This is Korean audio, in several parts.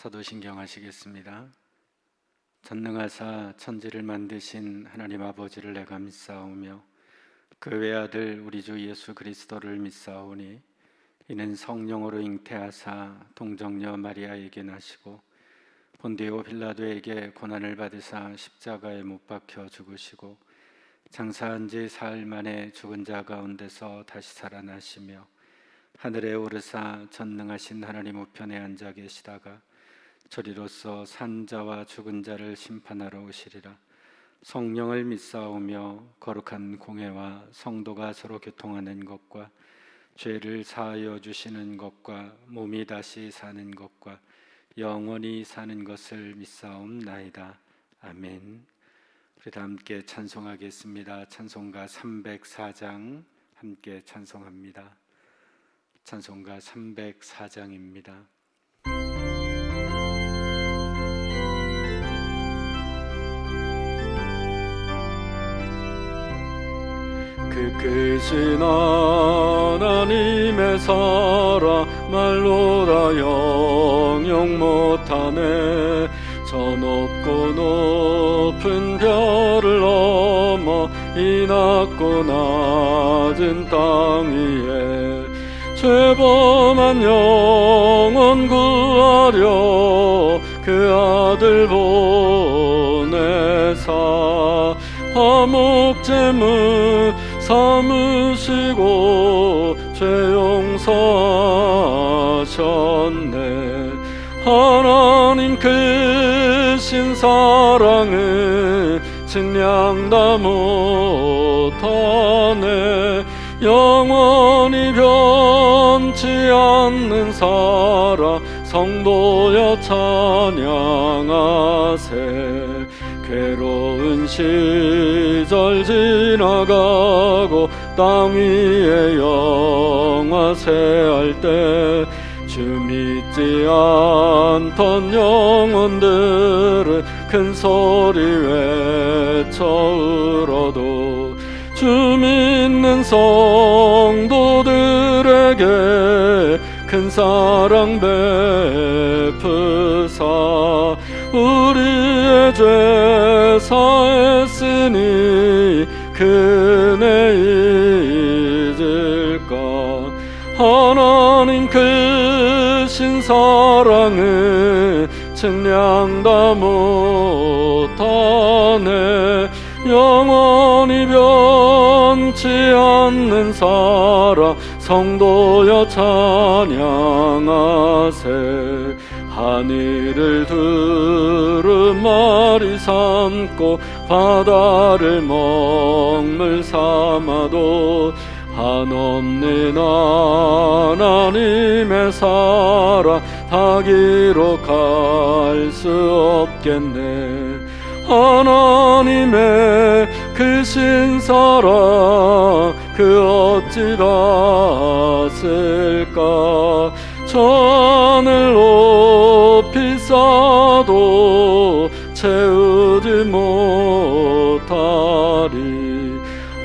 사도신경 하시겠습니다. 전능하사 천지를 만드신 하나님 아버지를 내가 믿사오며 그 외아들 우리 주 예수 그리스도를 믿사오니 이는 성령으로 잉태하사 동정녀 마리아에게 나시고 본디오 빌라도에게 고난을 받으사 십자가에 못 박혀 죽으시고 장사한 지 사흘 만에 죽은 자 가운데서 다시 살아나시며 하늘에 오르사 전능하신 하나님 우편에 앉아 계시다가 저리로서 산 자와 죽은 자를 심판하러 오시리라. 성령을 믿사오며 거룩한 공회와 성도가 서로 교통하는 것과 죄를 사하여 주시는 것과 몸이 다시 사는 것과 영원히 사는 것을 믿사옵나이다. 아멘. 우리 다 함께 찬송하겠습니다. 찬송가 304장 함께 찬송합니다. 찬송가 304장입니다. 그 크신 하나님의 사랑 말로 다 영영 못하네. 저 높고 높은 별을 넘어 이 낮고 낮은 땅 위에 죄범한 영혼 구하려 그 아들 보내사 화목제물 삼으시고 죄 용서하셨네. 하나님 크신 사랑은 측량 다 못하네. 영원히 변치 않는 사랑 성도여 찬양하세. 괴로운 시절 지나가고 땅 위에 영화세할 때 주 믿지 않던 영혼들은 큰 소리 외쳐 울어도 주 믿는 성도들에게 큰 사랑 베푸사 우리의 죄 사했으니 그네 잊을까. 하나님 크신 사랑은 측량 다 못하네. 영원히 변치 않는 사랑 성도여 찬양하세. 하늘을 두루마리 삼고 바다를 먹물 삼아도 한없는 하나님의 사랑 다 기록할 수 없겠네. 하나님의 크신 사랑 그 어찌 닿았을까. 천을 높이 쌓아도 채우지 못하리.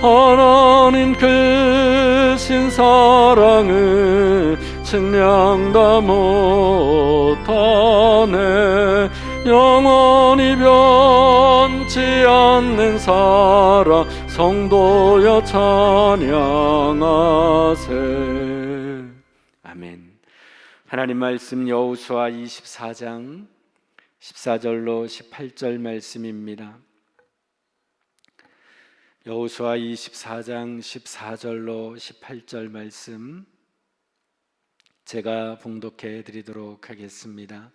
하나님 크신 사랑은 측량 다 못하네. 영원히 변치 않는 사랑 성도여 찬양하세. 아멘. 하나님 말씀 여호수아 24장 14절로 18절 말씀입니다. 여호수아 24장 14절로 18절 말씀 제가 봉독해 드리도록 하겠습니다.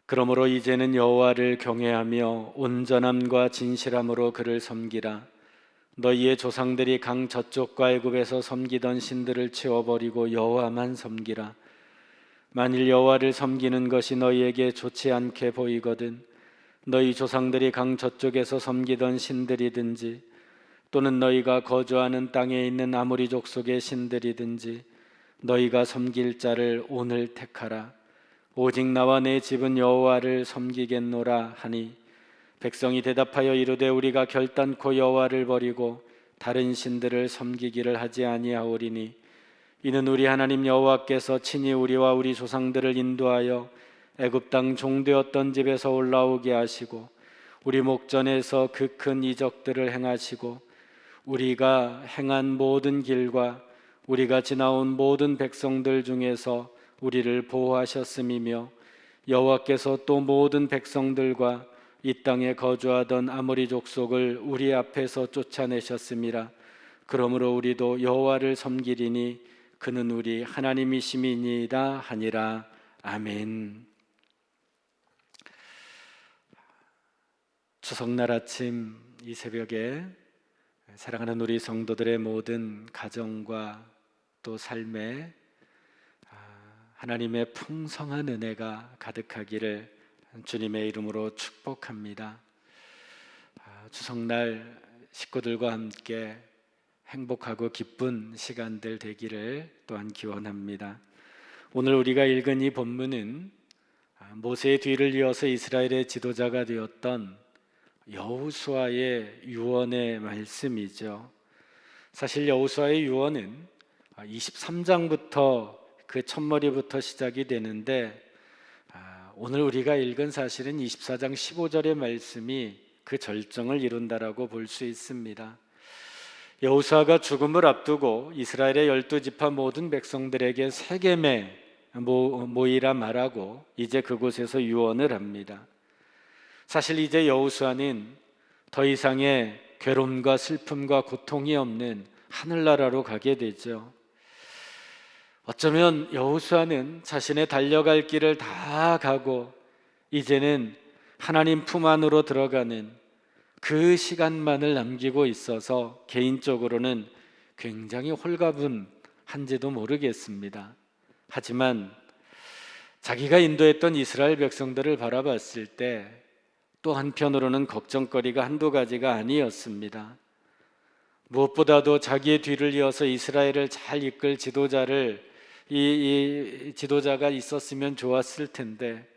그러므로 이제는 여호와를 경외하며 온전함과 진실함으로 그를 섬기라. 너희의 조상들이 강 저쪽과 애굽에서 섬기던 신들을 치워버리고 여호와만 섬기라. 만일 여호와를 섬기는 것이 너희에게 좋지 않게 보이거든 너희 조상들이 강 저쪽에서 섬기던 신들이든지 또는 너희가 거주하는 땅에 있는 아모리 족속의 신들이든지 너희가 섬길 자를 오늘 택하라. 오직 나와 내 집은 여호와를 섬기겠노라 하니 백성이 대답하여 이르되 우리가 결단코 여호와를 버리고 다른 신들을 섬기기를 하지 아니하오리니 이는 우리 하나님 여호와께서 친히 우리와 우리 조상들을 인도하여 애굽 땅 종되었던 집에서 올라오게 하시고 우리 목전에서 그 큰 이적들을 행하시고 우리가 행한 모든 길과 우리가 지나온 모든 백성들 중에서 우리를 보호하셨음이며 여호와께서 또 모든 백성들과 이 땅에 거주하던 아모리 족속을 우리 앞에서 쫓아내셨음이라. 그러므로 우리도 여호와를 섬기리니 그는 우리 하나님이심이니이다 하니라. 아멘. 추석날 아침 이 새벽에 사랑하는 우리 성도들의 모든 가정과 또 삶에 하나님의 풍성한 은혜가 가득하기를 주님의 이름으로 축복합니다. 추석날 식구들과 함께 행복하고 기쁜 시간들 되기를 또한 기원합니다. 오늘 우리가 읽은 이 본문은 모세의 뒤를 이어서 이스라엘의 지도자가 되었던 여호수아의 유언의 말씀이죠. 사실 여호수아의 유언은 23장부터 그 첫머리부터 시작이 되는데 오늘 우리가 읽은 사실은 24장 15절의 말씀이 그 절정을 이룬다라고 볼 수 있습니다. 여호수아가 죽음을 앞두고 이스라엘의 12지파 모든 백성들에게 세겜에 모이라 말하고 이제 그곳에서 유언을 합니다. 사실 이제 여호수아는 더 이상의 괴로움과 슬픔과 고통이 없는 하늘나라로 가게 되죠. 어쩌면 여호수아는 자신의 달려갈 길을 다 가고 이제는 하나님 품 안으로 들어가는 그 시간만을 남기고 있어서 개인적으로는 굉장히 홀가분한지도 모르겠습니다. 하지만 자기가 인도했던 이스라엘 백성들을 바라봤을 때 또 한편으로는 걱정거리가 한두 가지가 아니었습니다. 무엇보다도 자기의 뒤를 이어서 이스라엘을 잘 이끌 지도자가 있었으면 좋았을 텐데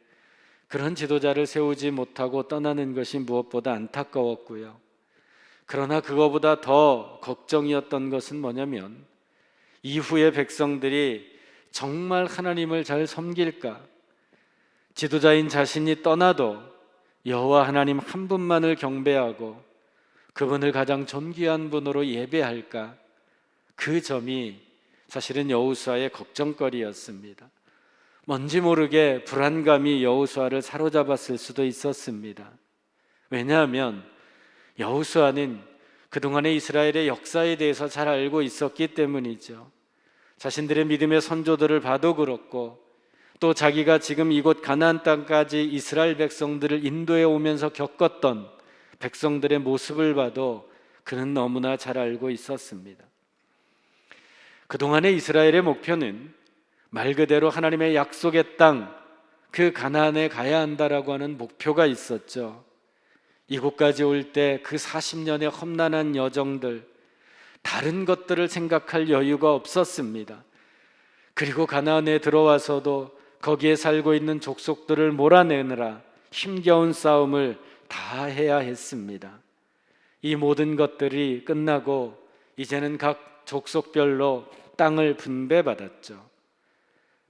그런 지도자를 세우지 못하고 떠나는 것이 무엇보다 안타까웠고요. 그러나 그거보다 더 걱정이었던 것은 뭐냐면 이후의 백성들이 정말 하나님을 잘 섬길까? 지도자인 자신이 떠나도 여호와 하나님 한 분만을 경배하고 그분을 가장 존귀한 분으로 예배할까? 그 점이 사실은 여호수아의 걱정거리였습니다. 뭔지 모르게 불안감이 여호수아를 사로잡았을 수도 있었습니다. 왜냐하면 여호수아는 그동안의 이스라엘의 역사에 대해서 잘 알고 있었기 때문이죠. 자신들의 믿음의 선조들을 봐도 그렇고 또 자기가 지금 이곳 가나안 땅까지 이스라엘 백성들을 인도해 오면서 겪었던 백성들의 모습을 봐도 그는 너무나 잘 알고 있었습니다. 그동안의 이스라엘의 목표는 말 그대로 하나님의 약속의 땅, 그 가나안에 가야 한다라고 하는 목표가 있었죠. 이곳까지 올 때 그 40년의 험난한 여정들, 다른 것들을 생각할 여유가 없었습니다. 그리고 가나안에 들어와서도 거기에 살고 있는 족속들을 몰아내느라 힘겨운 싸움을 다 해야 했습니다. 이 모든 것들이 끝나고 이제는 각 족속별로 땅을 분배받았죠.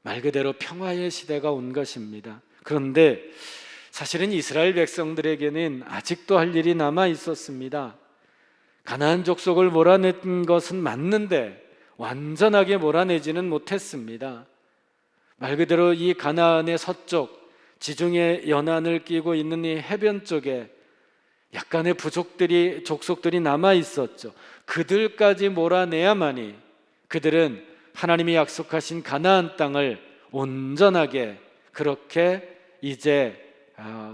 말 그대로 평화의 시대가 온 것입니다. 그런데 사실은 이스라엘 백성들에게는 아직도 할 일이 남아 있었습니다. 가나안 족속을 몰아낸 것은 맞는데 완전하게 몰아내지는 못했습니다. 말 그대로 이 가나안의 서쪽 지중해 연안을 끼고 있는 이 해변 쪽에 약간의 족속들이 남아 있었죠. 그들까지 몰아내야만이 그들은 하나님이 약속하신 가나안 땅을 온전하게 그렇게 이제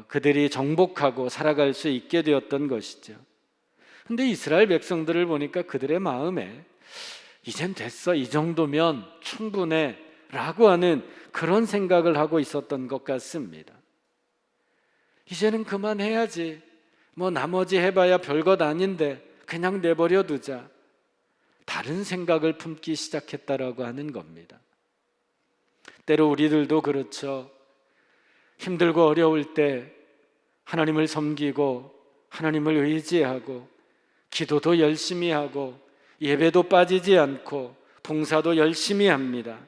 그들이 정복하고 살아갈 수 있게 되었던 것이죠. 근데 이스라엘 백성들을 보니까 그들의 마음에 이젠 됐어, 이 정도면 충분해 라고 하는 그런 생각을 하고 있었던 것 같습니다. 이제는 그만해야지, 나머지 해봐야 별것 아닌데 그냥 내버려 두자, 다른 생각을 품기 시작했다라고 하는 겁니다. 때로 우리들도 그렇죠. 힘들고 어려울 때 하나님을 섬기고 하나님을 의지하고 기도도 열심히 하고 예배도 빠지지 않고 봉사도 열심히 합니다.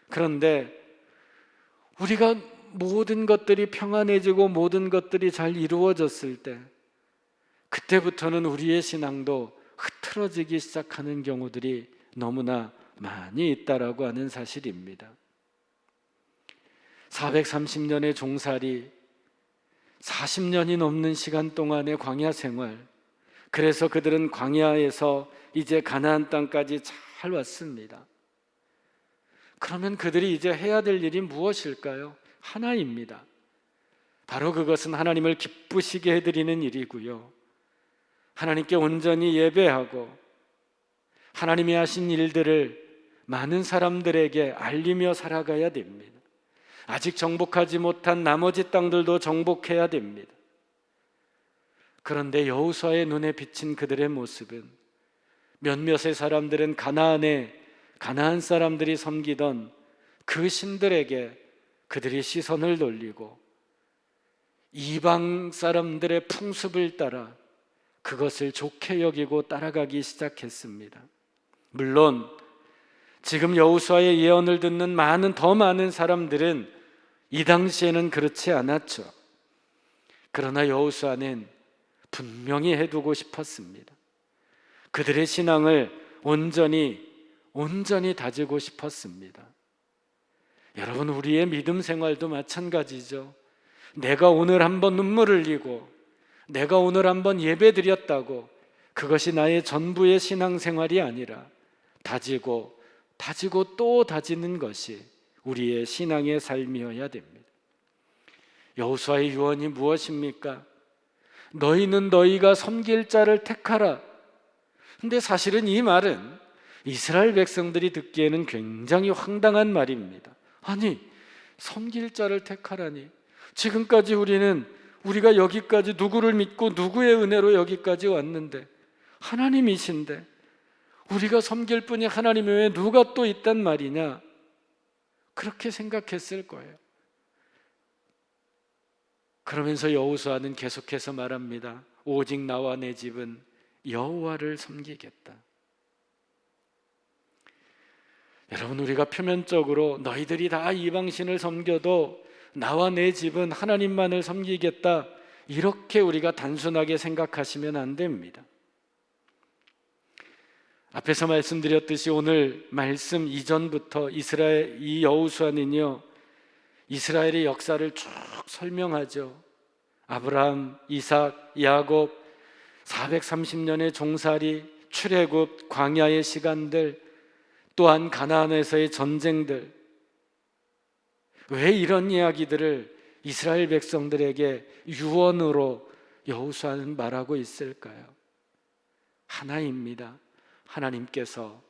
그런데 우리가 모든 것들이 평안해지고 모든 것들이 잘 이루어졌을 때, 그때부터는 우리의 신앙도 흐트러지기 시작하는 경우들이 너무나 많이 있다라고 하는 사실입니다. 430년의 종살이, 40년이 넘는 시간 동안의 광야 생활, 그래서 그들은 광야에서 이제 가나안 땅까지 잘 왔습니다. 그러면 그들이 이제 해야 될 일이 무엇일까요? 하나입니다. 바로 그것은 하나님을 기쁘시게 해드리는 일이고요, 하나님께 온전히 예배하고 하나님이 하신 일들을 많은 사람들에게 알리며 살아가야 됩니다. 아직 정복하지 못한 나머지 땅들도 정복해야 됩니다. 그런데 여호수아의 눈에 비친 그들의 모습은, 몇몇의 사람들은 가나안 사람들이 섬기던 그 신들에게 그들이 시선을 돌리고 이방 사람들의 풍습을 따라 그것을 좋게 여기고 따라가기 시작했습니다. 물론 지금 여호수아의 예언을 듣는 더 많은 사람들은 이 당시에는 그렇지 않았죠. 그러나 여호수아는 분명히 해두고 싶었습니다. 그들의 신앙을 온전히 다지고 싶었습니다. 여러분, 우리의 믿음 생활도 마찬가지죠. 내가 오늘 한번 눈물을 흘리고 내가 오늘 한번 예배 드렸다고 그것이 나의 전부의 신앙생활이 아니라 다지고 또 다지는 것이 우리의 신앙의 삶이어야 됩니다. 여호수아의 유언이 무엇입니까? 너희는 너희가 섬길 자를 택하라. 근데 사실은 이 말은 이스라엘 백성들이 듣기에는 굉장히 황당한 말입니다. 아니, 섬길 자를 택하라니, 지금까지 우리가 여기까지 누구를 믿고 누구의 은혜로 여기까지 왔는데, 하나님이신데 우리가 섬길 분이 하나님 외에 누가 또 있단 말이냐, 그렇게 생각했을 거예요. 그러면서 여호수아는 계속해서 말합니다. 오직 나와 내 집은 여호와를 섬기겠다. 여러분, 우리가 표면적으로 너희들이 다 이방신을 섬겨도 나와 내 집은 하나님만을 섬기겠다, 이렇게 우리가 단순하게 생각하시면 안 됩니다. 앞에서 말씀드렸듯이 오늘 말씀 이전부터 이 여호수아는요, 이스라엘의 역사를 쭉 설명하죠. 아브라함, 이삭, 야곱, 430년의 종살이, 출애굽, 광야의 시간들, 또한 가나안에서의 전쟁들, 왜 이런 이야기들을 이스라엘 백성들에게 유언으로 여호수아는 말하고 있을까요? 하나입니다. 하나님께서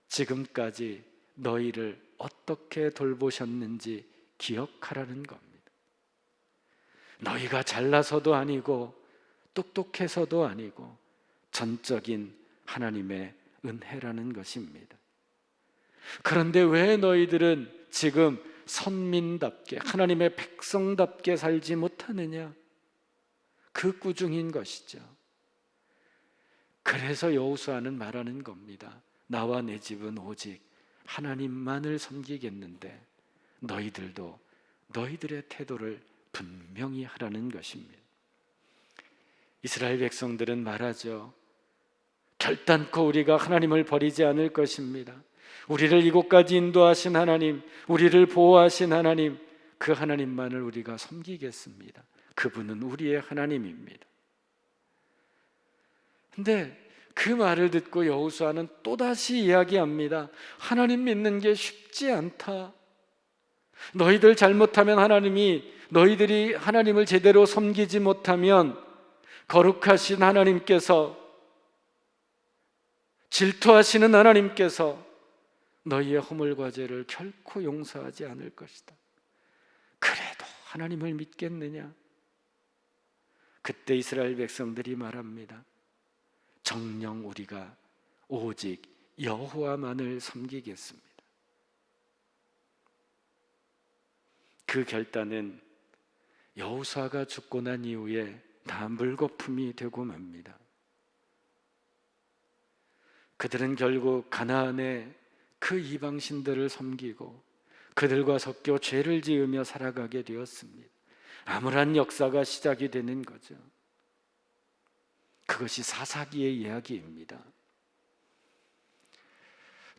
지금까지 너희를 어떻게 돌보셨는지 기억하라는 겁니다. 너희가 잘나서도 아니고 똑똑해서도 아니고 전적인 하나님의 은혜라는 것입니다. 그런데 왜 너희들은 지금 선민답게, 하나님의 백성답게 살지 못하느냐? 그 꾸중인 것이죠. 그래서 여호수아는 말하는 겁니다. 나와 내 집은 오직 하나님만을 섬기겠는데 너희들도 너희들의 태도를 분명히 하라는 것입니다. 이스라엘 백성들은 말하죠. 결단코 우리가 하나님을 버리지 않을 것입니다. 우리를 이곳까지 인도하신 하나님, 우리를 보호하신 하나님, 그 하나님만을 우리가 섬기겠습니다. 그분은 우리의 하나님입니다. 근데 그 말을 듣고 여호수아는 또다시 이야기합니다. 하나님 믿는 게 쉽지 않다. 너희들 잘못하면 너희들이 하나님을 제대로 섬기지 못하면 거룩하신 하나님께서, 질투하시는 하나님께서 너희의 허물과 죄를 결코 용서하지 않을 것이다. 그래도 하나님을 믿겠느냐? 그때 이스라엘 백성들이 말합니다. 정녕 우리가 오직 여호와만을 섬기겠습니다. 그 결단은 여호수아가 죽고 난 이후에 다 물거품이 되고 맙니다. 그들은 결국 가나안에 그 이방신들을 섬기고 그들과 섞여 죄를 지으며 살아가게 되었습니다. 암울한 역사가 시작이 되는 거죠. 그것이 사사기의 이야기입니다.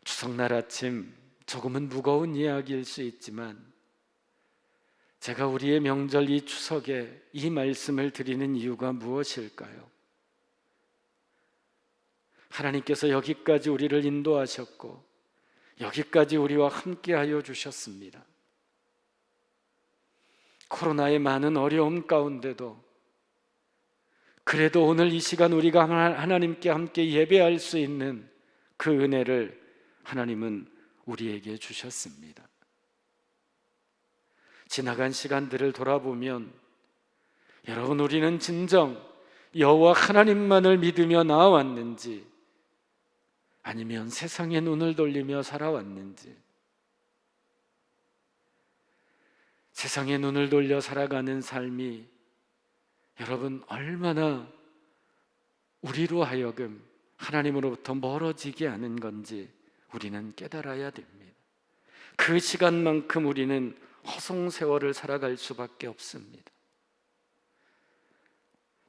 추석날 아침 조금은 무거운 이야기일 수 있지만 제가 우리의 명절 이 추석에 이 말씀을 드리는 이유가 무엇일까요? 하나님께서 여기까지 우리를 인도하셨고 여기까지 우리와 함께하여 주셨습니다. 코로나의 많은 어려움 가운데도 그래도 오늘 이 시간 우리가 하나님께 함께 예배할 수 있는 그 은혜를 하나님은 우리에게 주셨습니다. 지나간 시간들을 돌아보면 여러분, 우리는 진정 여호와 하나님만을 믿으며 나아왔는지 아니면 세상의 눈을 돌리며 살아왔는지, 세상의 눈을 돌려 살아가는 삶이 여러분 얼마나 우리로 하여금 하나님으로부터 멀어지게 하는 건지 우리는 깨달아야 됩니다. 그 시간만큼 우리는 허송세월을 살아갈 수밖에 없습니다.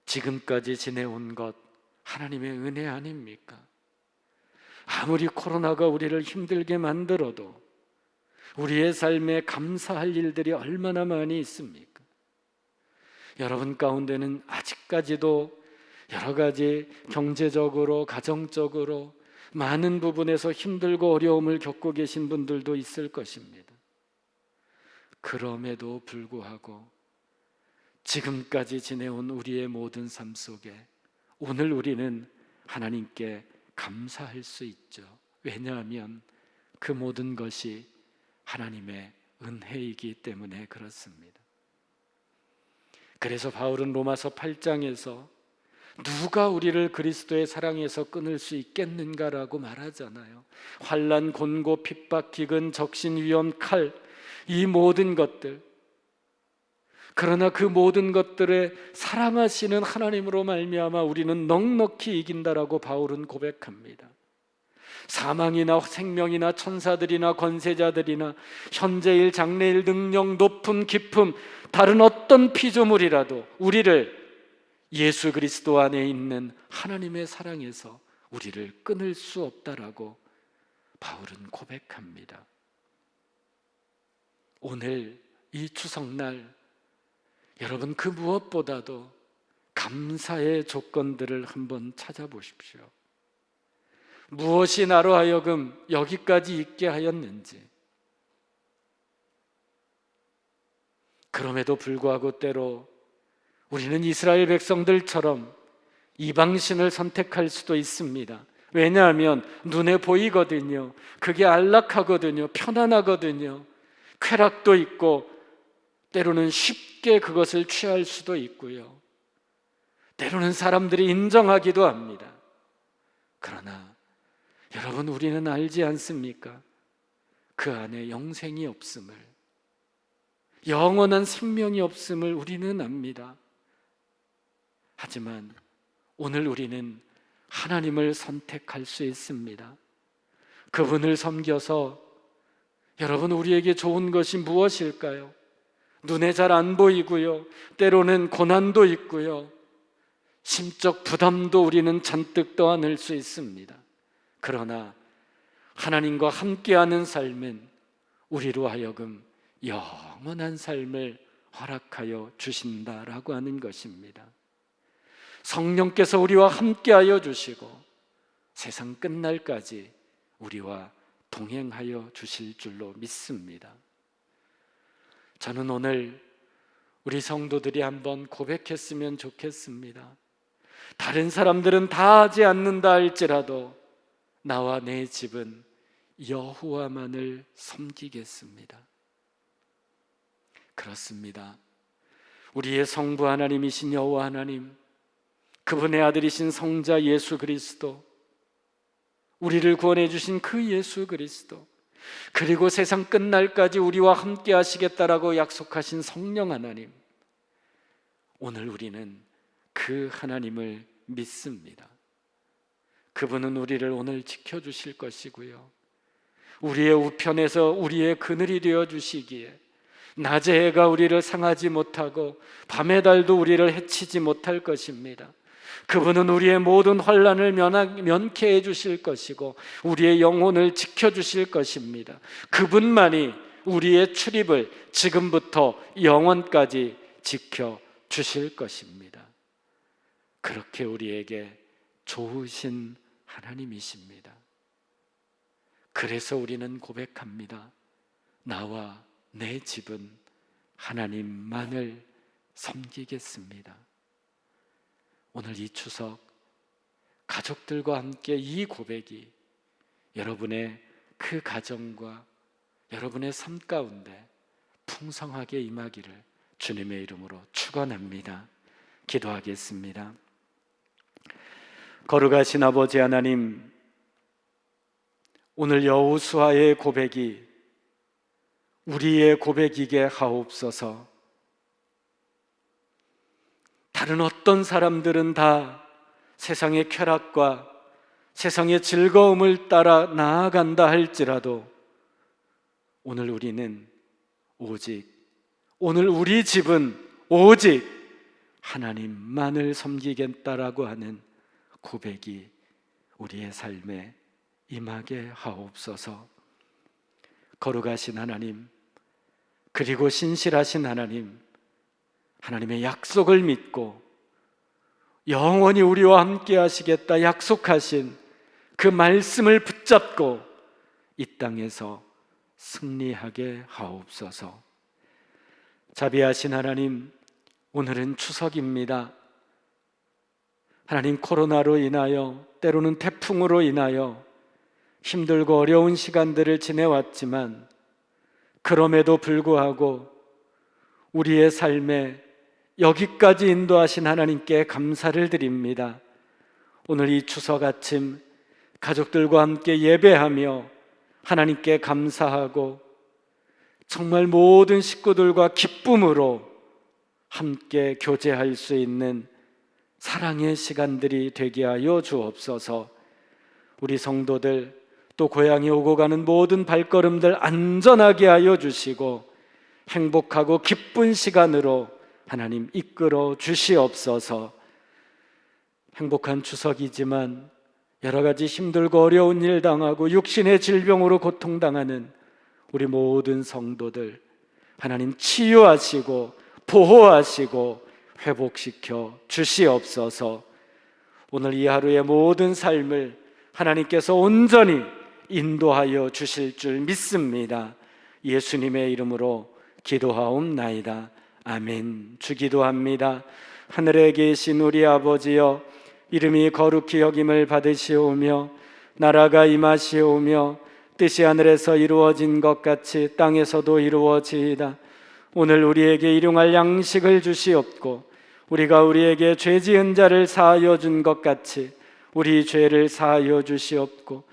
지금까지 지내온 것 하나님의 은혜 아닙니까? 아무리 코로나가 우리를 힘들게 만들어도 우리의 삶에 감사할 일들이 얼마나 많이 있습니까? 여러분 가운데는 아직까지도 여러 가지 경제적으로, 가정적으로 많은 부분에서 힘들고 어려움을 겪고 계신 분들도 있을 것입니다. 그럼에도 불구하고 지금까지 지내온 우리의 모든 삶 속에 오늘 우리는 하나님께 감사할 수 있죠. 왜냐하면 그 모든 것이 하나님의 은혜이기 때문에 그렇습니다. 그래서 바울은 로마서 8장에서 누가 우리를 그리스도의 사랑에서 끊을 수 있겠는가라고 말하잖아요. 환난, 곤고, 핍박, 기근, 적신, 위험, 칼, 이 모든 것들, 그러나 그 모든 것들에 사랑하시는 하나님으로 말미암아 우리는 넉넉히 이긴다라고 바울은 고백합니다. 사망이나 생명이나 천사들이나 권세자들이나 현재일 장래일 능력 높음 깊음 다른 어떤 피조물이라도 우리를 예수 그리스도 안에 있는 하나님의 사랑에서 우리를 끊을 수 없다라고 바울은 고백합니다. 오늘 이 추석날 여러분, 그 무엇보다도 감사의 조건들을 한번 찾아보십시오. 무엇이 나로 하여금 여기까지 있게 하였는지, 그럼에도 불구하고 때로 우리는 이스라엘 백성들처럼 이방신을 선택할 수도 있습니다. 왜냐하면 눈에 보이거든요. 그게 안락하거든요. 편안하거든요. 쾌락도 있고 때로는 쉽게 그것을 취할 수도 있고요. 때로는 사람들이 인정하기도 합니다. 그러나 여러분, 우리는 알지 않습니까? 그 안에 영생이 없음을, 영원한 생명이 없음을 우리는 압니다. 하지만 오늘 우리는 하나님을 선택할 수 있습니다. 그분을 섬겨서 여러분, 우리에게 좋은 것이 무엇일까요? 눈에 잘 안 보이고요. 때로는 고난도 있고요. 심적 부담도 우리는 잔뜩 떠안을 수 있습니다. 그러나 하나님과 함께하는 삶은 우리로 하여금 영원한 삶을 허락하여 주신다라고 하는 것입니다. 성령께서 우리와 함께하여 주시고 세상 끝날까지 우리와 동행하여 주실 줄로 믿습니다. 저는 오늘 우리 성도들이 한번 고백했으면 좋겠습니다. 다른 사람들은 다 하지 않는다 할지라도 나와 내 집은 여호와만을 섬기겠습니다. 그렇습니다. 우리의 성부 하나님이신 여호와 하나님, 그분의 아들이신 성자 예수 그리스도, 우리를 구원해 주신 그 예수 그리스도, 그리고 세상 끝날까지 우리와 함께 하시겠다라고 약속하신 성령 하나님, 오늘 우리는 그 하나님을 믿습니다. 그분은 우리를 오늘 지켜주실 것이고요, 우리의 우편에서 우리의 그늘이 되어 주시기에 낮의 해가 우리를 상하지 못하고 밤의 달도 우리를 해치지 못할 것입니다. 그분은 우리의 모든 환난을 면케해 주실 것이고 우리의 영혼을 지켜주실 것입니다. 그분만이 우리의 출입을 지금부터 영원까지 지켜주실 것입니다. 그렇게 우리에게 좋으신 하나님이십니다. 그래서 우리는 고백합니다. 나와 내 집은 하나님만을 섬기겠습니다. 오늘 이 추석 가족들과 함께 이 고백이 여러분의 그 가정과 여러분의 삶 가운데 풍성하게 임하기를 주님의 이름으로 축원합니다. 기도하겠습니다. 거룩하신 아버지 하나님, 오늘 여호수아의 고백이 우리의 고백이게 하옵소서. 다른 어떤 사람들은 다 세상의 쾌락과 세상의 즐거움을 따라 나아간다 할지라도 오늘 우리는 오늘 우리 집은 오직 하나님만을 섬기겠다라고 하는 고백이 우리의 삶에 임하게 하옵소서. 거룩하신 하나님, 그리고 신실하신 하나님, 하나님의 약속을 믿고 영원히 우리와 함께 하시겠다 약속하신 그 말씀을 붙잡고 이 땅에서 승리하게 하옵소서. 자비하신 하나님, 오늘은 추석입니다. 하나님, 코로나로 인하여 때로는 태풍으로 인하여 힘들고 어려운 시간들을 지내왔지만 그럼에도 불구하고 우리의 삶에 여기까지 인도하신 하나님께 감사를 드립니다. 오늘 이 추석 아침 가족들과 함께 예배하며 하나님께 감사하고 정말 모든 식구들과 기쁨으로 함께 교제할 수 있는 사랑의 시간들이 되게 하여 주옵소서. 우리 성도들 또 고향에 오고 가는 모든 발걸음들 안전하게 하여 주시고 행복하고 기쁜 시간으로 하나님 이끌어 주시옵소서. 행복한 추석이지만 여러 가지 힘들고 어려운 일 당하고 육신의 질병으로 고통당하는 우리 모든 성도들 하나님 치유하시고 보호하시고 회복시켜 주시옵소서. 오늘 이 하루의 모든 삶을 하나님께서 온전히 인도하여 주실 줄 믿습니다. 예수님의 이름으로 기도하옵나이다. 아멘. 주기도합니다. 하늘에 계신 우리 아버지여, 이름이 거룩히 여김을 받으시오며 나라가 임하시오며 뜻이 하늘에서 이루어진 것 같이 땅에서도 이루어지이다. 오늘 우리에게 일용할 양식을 주시옵고 우리가 우리에게 죄 지은 자를 사하여 준 것 같이 우리 죄를 사하여 주시옵고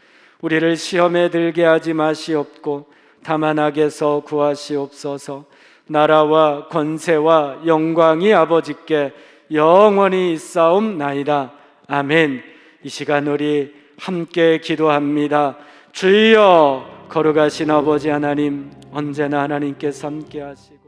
우리를 시험에 들게 하지 마시옵고 다만 악에서 구하시옵소서. 나라와 권세와 영광이 아버지께 영원히 있사옵나이다. 아멘. 이 시간 우리 함께 기도합니다. 주여, 거룩하신 아버지 하나님, 언제나 하나님께서 함께 하시고